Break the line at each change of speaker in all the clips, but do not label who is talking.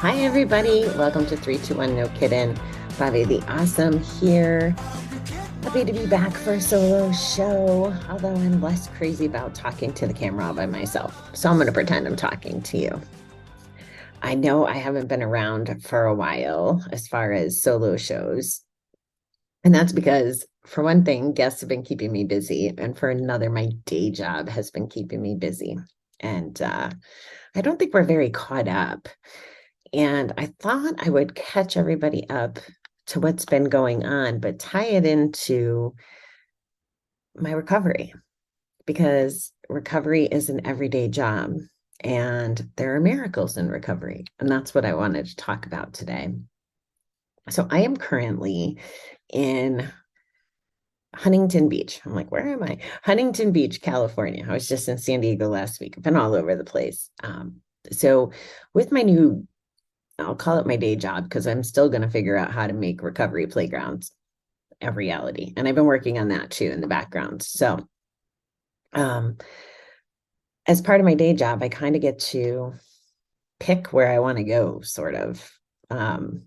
Hi, everybody. Welcome to 321 No Kidding. Bobby the Awesome here. Happy to be back for a solo show, although I'm less crazy about talking to the camera all by myself. So I'm going to pretend I'm talking to you. I know I haven't been around for a while as far as solo shows. And that's because, for one thing, guests have been keeping me busy. And for another, my day job has been keeping me busy. And I don't think we're very caught up. And I thought I would catch everybody up to what's been going on, but tie it into my recovery because recovery is an everyday job and there are miracles in recovery. And that's what I wanted to talk about today. So I am currently in Huntington Beach. I'm like, where am I? Huntington Beach, California. I was just in San Diego last week. I've been all over the place. So with my new I'll call it my day job because I'm still going to figure out how to make recovery playgrounds a reality. And I've been working on that too in the background. So, um, as part of my day job, I kind of get to pick where I want to go, sort of. Um,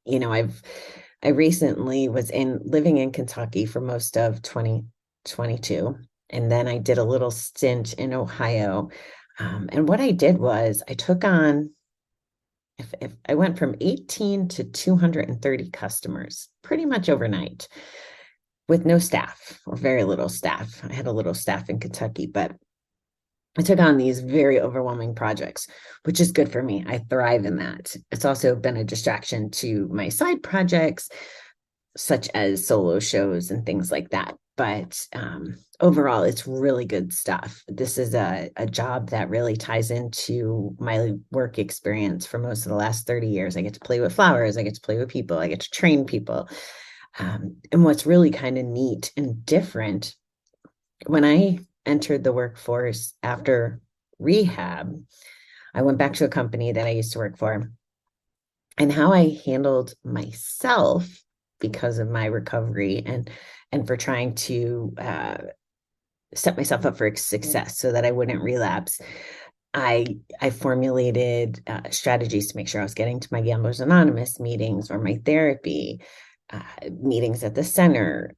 you know, I recently was living in Kentucky for most of 2022. And then I did a little stint in Ohio. And what I did was I took on if I went from 18 to 230 customers pretty much overnight with no staff or very little staff. I had a little staff in Kentucky, but I took on these very overwhelming projects, which is good for me. I thrive in that. It's also been a distraction to my side projects, such as solo shows and things like that. But overall, it's really good stuff. This is a job that really ties into my work experience for most of the last 30 years. I get to play with flowers, I get to play with people, I get to train people. And what's really kind of neat and different, when I entered the workforce after rehab, I went back to a company that I used to work for. And how I handled myself because of my recovery and for trying to set myself up for success so that I wouldn't relapse. I formulated strategies to make sure I was getting to my Gamblers Anonymous meetings or my therapy meetings at the center,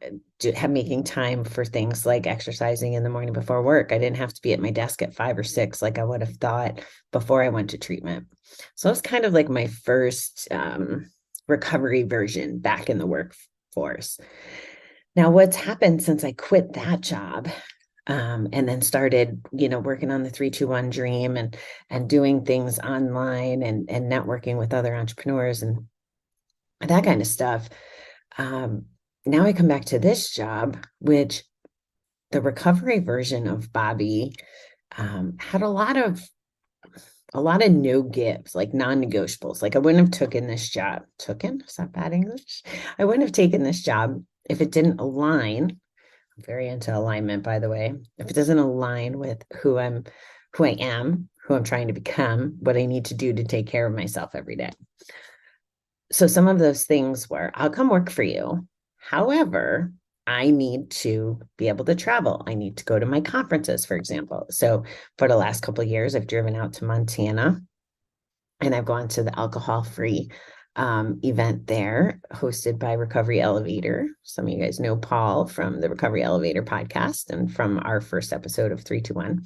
making time for things like exercising in the morning before work. I didn't have to be at my desk at 5 or 6 like I would have thought before I went to treatment. So it was kind of like my first recovery version back in the workforce. Now, what's happened since I quit that job and then started, working on the 321 dream and doing things online and networking with other entrepreneurs and that kind of stuff. Now I come back to this job, which the recovery version of Bobby had a lot of no gives, like non-negotiables. Like I wouldn't have taken this job. Is that bad English? I wouldn't have taken this job if it didn't align. I'm very into alignment, by the way. If it doesn't align with who I am, who I'm trying to become, what I need to do to take care of myself every day. So some of those things were, I'll come work for you. However, I need to be able to travel. I need to go to my conferences, for example. So for the last couple of years, I've driven out to Montana and I've gone to the alcohol-free event there hosted by Recovery Elevator. Some of you guys know Paul from the Recovery Elevator podcast and from our first episode of 321.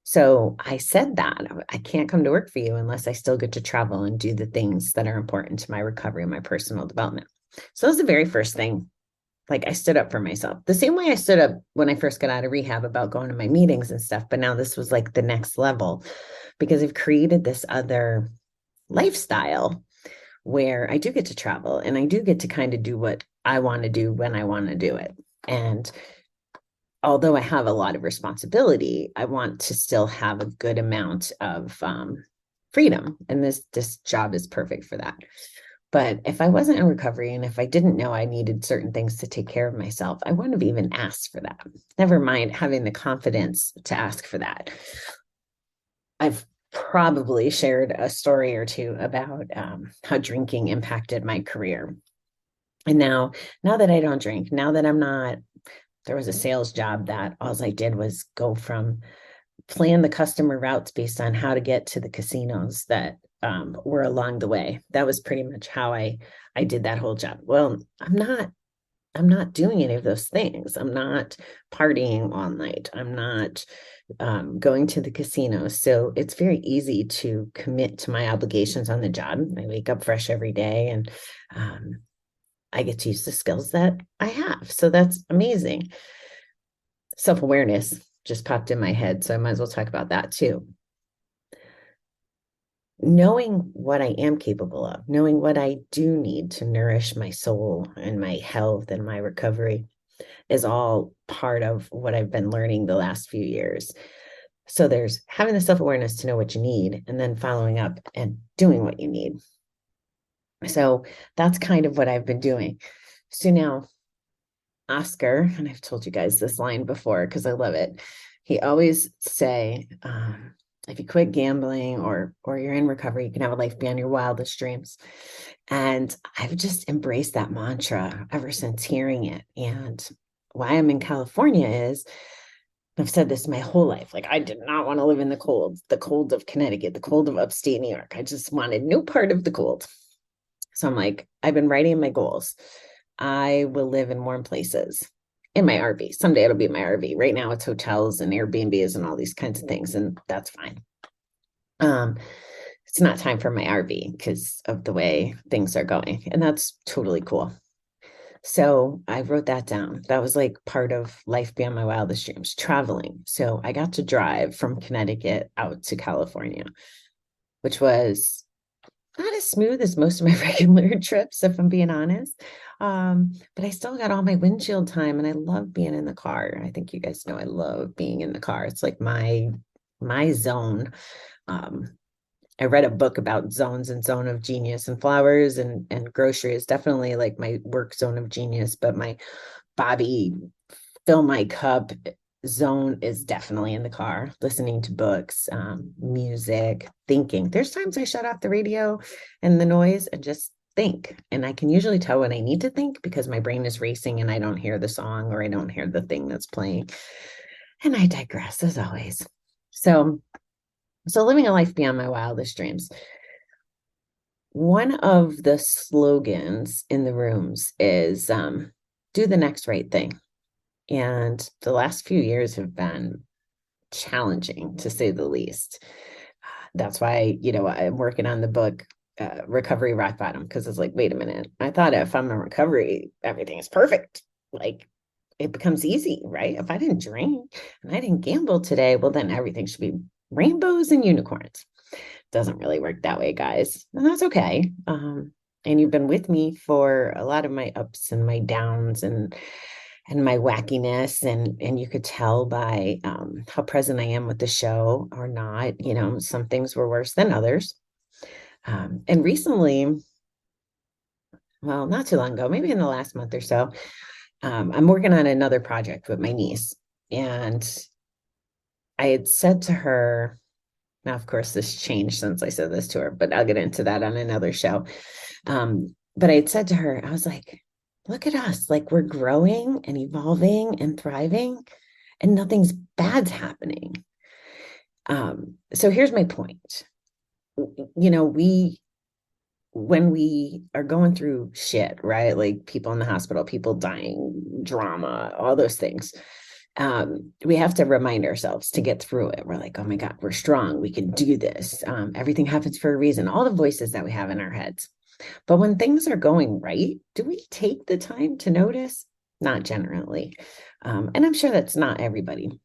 So I said that I can't come to work for you unless I still get to travel and do the things that are important to my recovery and my personal development. So that was the very first thing. Like I stood up for myself the same way I stood up when I first got out of rehab about going to my meetings and stuff. But now this was like the next level because I've created this other lifestyle where I do get to travel and I do get to kind of do what I want to do when I want to do it. And although I have a lot of responsibility, I want to still have a good amount of freedom. And this job is perfect for that. But if I wasn't in recovery and if I didn't know I needed certain things to take care of myself, I wouldn't have even asked for that. Never mind having the confidence to ask for that. I've probably shared a story or two about how drinking impacted my career. And now that I don't drink, now that I'm not, there was a sales job that all I did was go from plan the customer routes based on how to get to the casinos that were along the way. That was pretty much how I did that whole job. Well, I'm not doing any of those things. I'm not partying all night. I'm not going to the casino. So it's very easy to commit to my obligations on the job. I wake up fresh every day, and um, I get to use the skills that I have. So that's amazing. Self-awareness just popped in my head. So I might as well talk about that too. Knowing what I am capable of, knowing what I do need to nourish my soul and my health and my recovery is all part of what I've been learning the last few years. So there's having the self-awareness to know what you need and then following up and doing what you need. So that's kind of what I've been doing. So now Oscar, and I've told you guys this line before because I love it. He always say, if you quit gambling or you're in recovery, you can have a life beyond your wildest dreams. And I've just embraced that mantra ever since hearing it. And why I'm in California is I've said this my whole life. Like, I did not want to live in the cold of Connecticut, the cold of upstate New York. I just wanted no part of the cold. So I'm like, I've been writing my goals. I will live in warm places in my RV. Someday it'll be my RV. Right now it's hotels and Airbnbs and all these kinds of things, and that's fine. It's not time for my RV because of the way things are going, and that's totally cool. So I wrote that down. That was like part of life beyond my wildest dreams, traveling. So I got to drive from Connecticut out to California, which was not as smooth as most of my regular trips, if I'm being honest. But I still got all my windshield time, and I love being in the car. I think you guys know I love being in the car. It's like my zone. Um, I read a book about zones and zone of genius, and flowers and grocery is definitely like my work zone of genius, but my Bobby fill my cup zone is definitely in the car, listening to books, music, thinking. There's times I shut off the radio and the noise and just think. And I can usually tell when I need to think because my brain is racing and I don't hear the song or I don't hear the thing that's playing. And I digress as always. So living a life beyond my wildest dreams. One of the slogans in the rooms is do the next right thing. And the last few years have been challenging to say the least. That's why, I'm working on the book, Recovery Rock Bottom, because it's like, wait a minute. I thought if I'm in recovery, everything is perfect. Like it becomes easy, right? If I didn't drink and I didn't gamble today, well, then everything should be rainbows and unicorns. Doesn't really work that way, guys. And that's okay. And you've been with me for a lot of my ups and my downs and my wackiness, and you could tell by how present I am with the show or not. Some things were worse than others. And recently, well, not too long ago, maybe in the last month or so, I'm working on another project with my niece. And I had said to her, now, of course, this changed since I said this to her, but I'll get into that on another show. But I had said to her, I was like, look at us, like we're growing and evolving and thriving, and nothing's bad's happening. So here's my point. When we are going through shit, right? Like people in the hospital, people dying, drama, all those things. We have to remind ourselves to get through it. We're like, oh my God, we're strong. We can do this. Everything happens for a reason. All the voices that we have in our heads. But when things are going right, do we take the time to notice? Not generally. And I'm sure that's not everybody.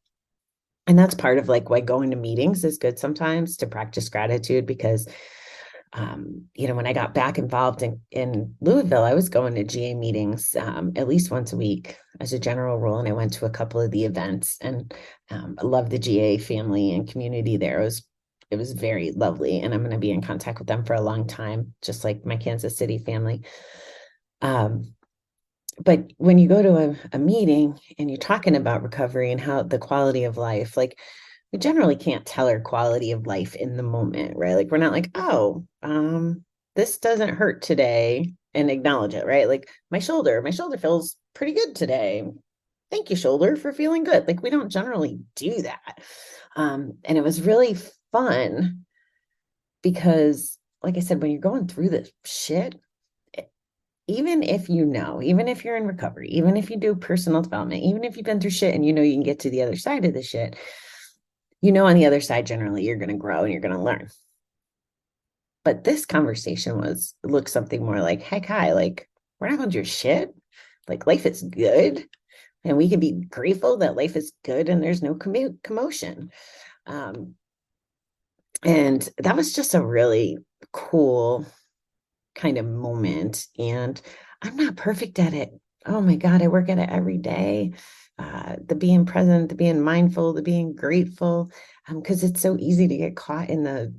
And that's part of like why going to meetings is good sometimes to practice gratitude because when I got back involved in Louisville, I was going to GA meetings at least once a week as a general rule. And I went to a couple of the events and I love the GA family and community there. It was very lovely. And I'm going to be in contact with them for a long time, just like my Kansas City family. But when you go to a meeting and you're talking about recovery and how the quality of life, like we generally can't tell our quality of life in the moment, right? Like we're not like, oh, this doesn't hurt today and acknowledge it, right? Like my shoulder feels pretty good today. Thank you, shoulder, for feeling good. Like we don't generally do that. And it was really fun because like I said, when you're going through this shit, even if you know, even if you're in recovery, even if you do personal development, even if you've been through shit and you know you can get to the other side of the shit, you know, on the other side, generally, you're going to grow and you're going to learn. But this conversation looked something more like, heck, hi, like, we're not going through shit. Like, life is good. And we can be grateful that life is good and there's no commotion. Um, and that was just a really cool kind of moment. And I'm not perfect at it. Oh my God, I work at it every day. The being present, the being mindful, the being grateful, because it's so easy to get caught in the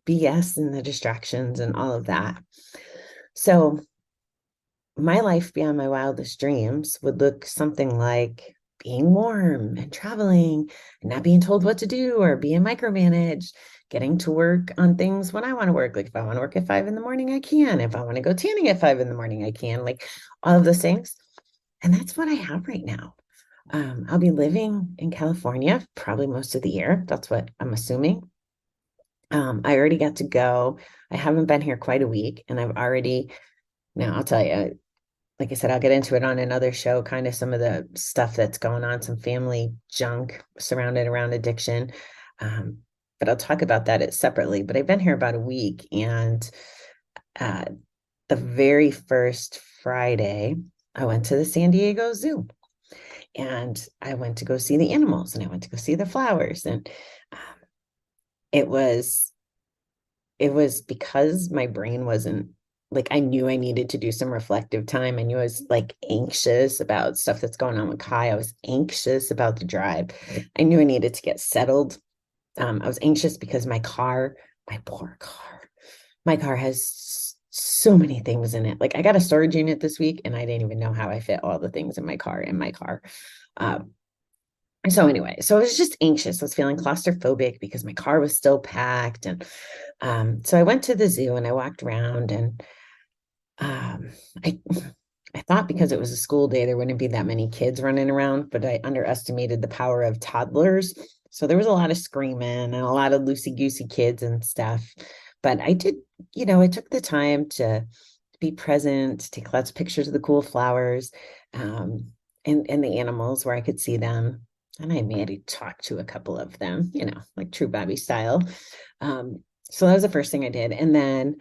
BS and the distractions and all of that. So my life beyond my wildest dreams would look something like being warm and traveling and not being told what to do or being micromanaged, getting to work on things when I want to work. Like if I want to work at 5 in the morning, I can. If I want to go tanning at 5 in the morning, I can. Like all of those things. And that's what I have right now. I'll be living in California probably most of the year. That's what I'm assuming. I already got to go. I haven't been here quite a week, and I've already, now I'll tell you, like I said, I'll get into it on another show, kind of some of the stuff that's going on, some family junk surrounded around addiction. Um, but I'll talk about that separately. But I've been here about a week, and uh, the very first Friday, I went to the San Diego Zoo, and I went to go see the animals, and I went to go see the flowers, and um, it was it was because my brain wasn't, like, I knew I needed to do some reflective time. I knew I was like anxious about stuff that's going on with Kai. I was anxious about the drive. I knew I needed to get settled. I was anxious because my poor car, my car has so many things in it. Like I got a storage unit this week and I didn't even know how I fit all the things in my car. Um, so anyway, so I was just anxious. I was feeling claustrophobic because my car was still packed. And so I went to the zoo and I walked around, and um, I I thought because it was a school day, there wouldn't be that many kids running around, but I underestimated the power of toddlers. So there was a lot of screaming and a lot of loosey-goosey kids and stuff. But I did, I took the time to be present, to take lots of pictures of the cool flowers, um, and the animals where I could see them. And I maybe talked to a couple of them, like true Bobby style. So that was the first thing I did. And then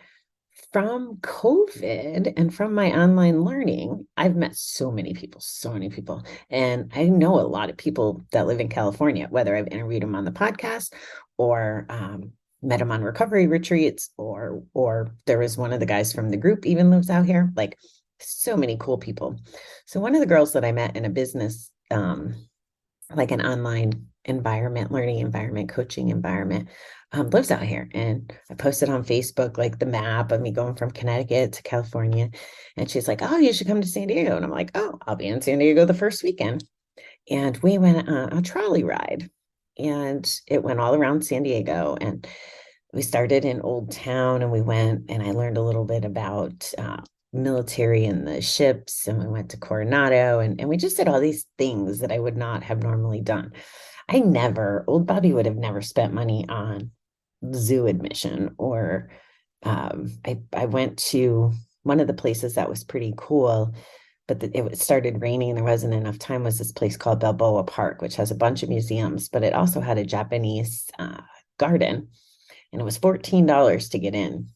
from COVID and from my online learning, I've met so many people, so many people. And I know a lot of people that live in California, whether I've interviewed them on the podcast or met them on recovery retreats, or there was one of the guys from the group even lives out here. Like so many cool people. So one of the girls that I met in a business, like an online environment, learning environment, coaching environment, lives out here. And I posted on Facebook, like the map of me going from Connecticut to California. And she's like, oh, you should come to San Diego. And I'm like, oh, I'll be in San Diego the first weekend. And we went on a trolley ride, and it went all around San Diego. And we started in Old Town, and we went and I learned a little bit about military and the ships, and we went to Coronado, and we just did all these things that I would not have normally done. Old Bobby would have never spent money on zoo admission, or I went to one of the places that was pretty cool, but it started raining and there wasn't enough time, was this place called Balboa Park, which has a bunch of museums, but it also had a Japanese garden, and it was $14 to get in.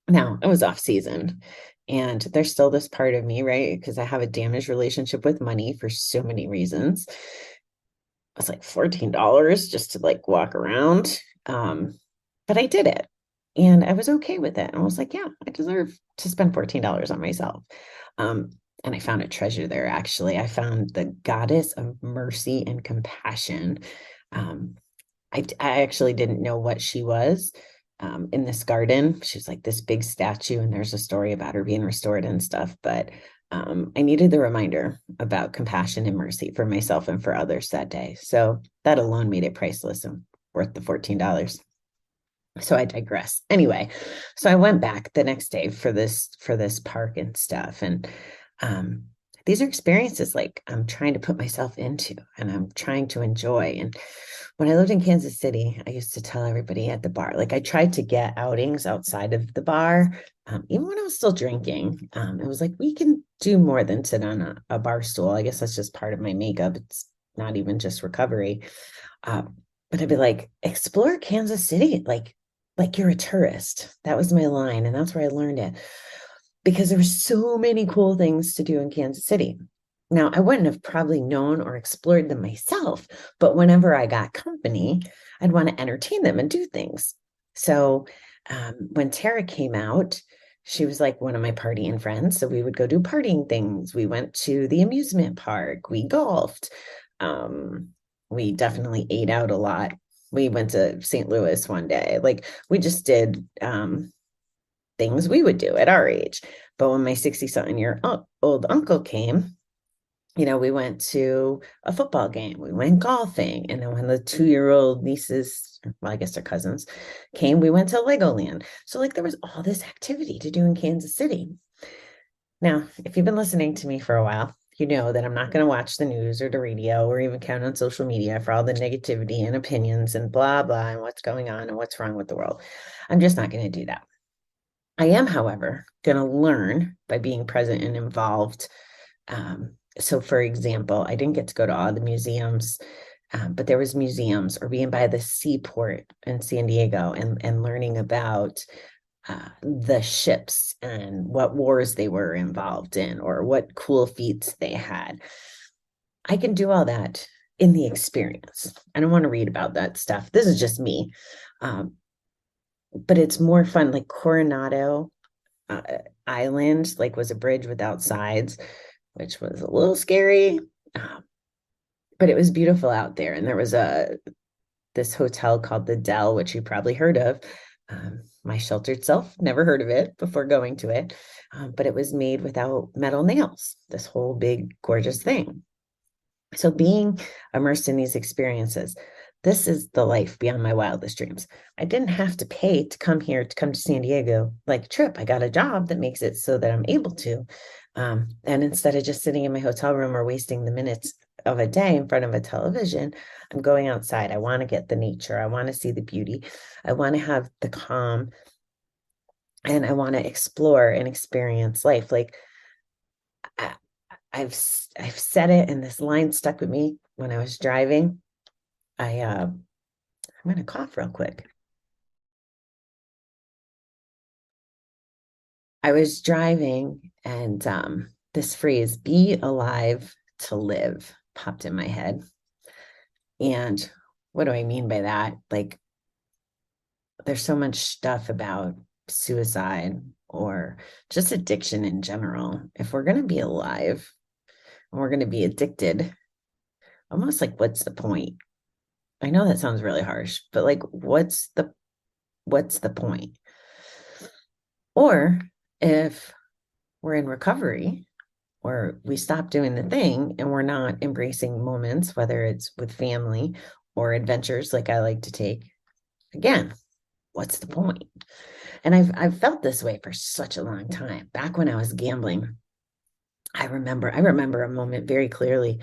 Now, it was off season, and there's still this part of me, right? Because I have a damaged relationship with money for so many reasons. I was like $14 just to like walk around. But I did it and I was okay with it. And I was like, yeah, I deserve to spend $14 on myself. Um, and I found a treasure there, actually. I found the goddess of mercy and compassion. Um, I actually didn't know what she was, in this garden. She's like this big statue, and there's a story about her being restored and stuff. But I needed the reminder about compassion and mercy for myself and for others that day. So that alone made it priceless and worth the $14. So I digress. Anyway, so I went back the next day for this park and stuff. And um, these are experiences like I'm trying to put myself into and I'm trying to enjoy. And when I lived in Kansas City, I used to tell everybody at the bar, like I tried to get outings outside of the bar, even when I was still drinking. It was like, we can do more than sit on a bar stool. I guess that's just part of my makeup. It's not even just recovery. But I'd be like, explore Kansas City, like you're a tourist. That was my line. And that's where I learned it because there were so many cool things to do in Kansas City. Now, I wouldn't have probably known or explored them myself, but whenever I got company, I'd want to entertain them and do things. So when Tara came out, she was like one of my partying friends. So we would go do partying things. We went to the amusement park. We golfed. Um, we definitely ate out a lot. We went to St. Louis one day. Like we just did things we would do at our age. But when my 60-something-year old uncle came, we went to a football game, we went golfing. And then when the 2-year-old nieces, well, I guess they're cousins, came, we went to Legoland. So, like, there was all this activity to do in Kansas City. Now, if you've been listening to me for a while, you know that I'm not going to watch the news or the radio or even count on social media for all the negativity and opinions and blah, blah, and what's going on and what's wrong with the world. I'm just not going to do that. I am, however, going to learn by being present and involved. So, for example, I didn't get to go to all the museums, but there was museums or being by the seaport in San Diego and learning about the ships and what wars they were involved in or what cool feats they had. I can do all that in the experience. I don't want to read about that stuff. This is just me. But it's more fun. Like Coronado Island, like was a bridge without sides, which was a little scary. But it was beautiful out there. And there was this hotel called the Dell, which you probably heard of. My sheltered self never heard of it before going to it, but it was made without metal nails, this whole big, gorgeous thing. So being immersed in these experiences, this is the life beyond my wildest dreams. I didn't have to pay to come here, to come to San Diego like a trip. I got a job that makes it so that I'm able to. And instead of just sitting in my hotel room or wasting the minutes of a day in front of a television, I'm going outside. I want to get the nature. I want to see the beauty. I want to have the calm. And I want to explore and experience life. Like I've said it, and this line stuck with me when I was driving. I'm going to cough real quick. I was driving, and this phrase, "be alive to live," popped in my head. And what do I mean by that? Like, there's so much stuff about suicide or just addiction in general. If we're going to be alive and we're going to be addicted, almost like, what's the point? I know that sounds really harsh, but like, what's the point? Or if we're in recovery or we stop doing the thing and we're not embracing moments, whether it's with family or adventures like I like to take, again, what's the point? And I've felt this way for such a long time. Back when I was gambling, I remember a moment very clearly.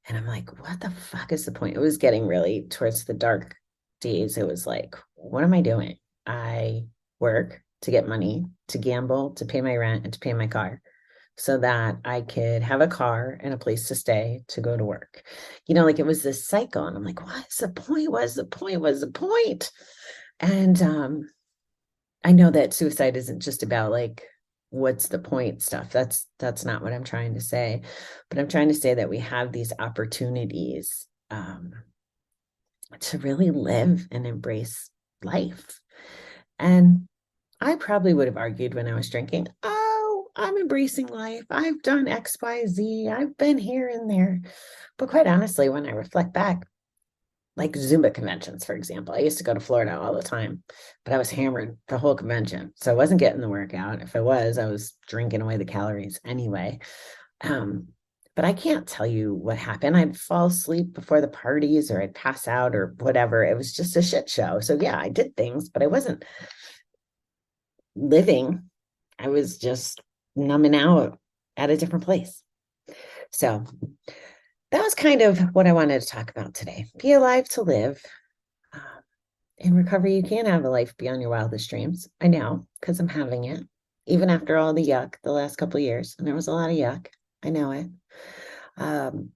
And I'm like, what the fuck is the point? It was getting really towards the dark days. It was like, what am I doing? I work to get money, to gamble, to pay my rent, and to pay my car so that I could have a car and a place to stay to go to work. Like it was this cycle. And I'm like, what's the point? What's the point? What's the point? And I know that suicide isn't just about like, what's the point stuff. That's not what I'm trying to say. But I'm trying to say that we have these opportunities to really live and embrace life. And I probably would have argued when I was drinking, oh, I'm embracing life. I've done X, Y, Z. I've been here and there. But quite honestly, when I reflect back, like Zumba conventions, for example, I used to go to Florida all the time, but I was hammered the whole convention. So I wasn't getting the workout. If I was drinking away the calories anyway. But I can't tell you what happened. I'd fall asleep before the parties or I'd pass out or whatever. It was just a shit show. So yeah, I did things, but I wasn't living. I was just numbing out at a different place. So that was kind of what I wanted to talk about today. Be alive to live. Um, in recovery, you can have a life beyond your wildest dreams. I know because I'm having it, even after all the yuck the last couple of years. And there was a lot of yuck. I know it. Um,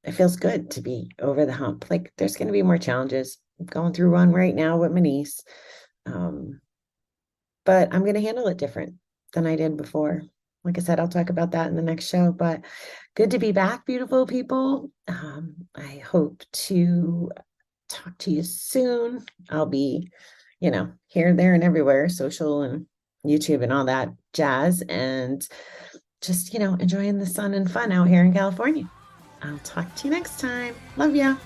it feels good to be over the hump. Like there's going to be more challenges. I'm going through one right now with my niece. Um, but I'm going to handle it different than I did before. Like I said, I'll talk about that in the next show, but good to be back, beautiful people. I hope to talk to you soon. I'll be, here, there, and everywhere, social and YouTube and all that jazz, and just, enjoying the sun and fun out here in California. I'll talk to you next time. Love ya.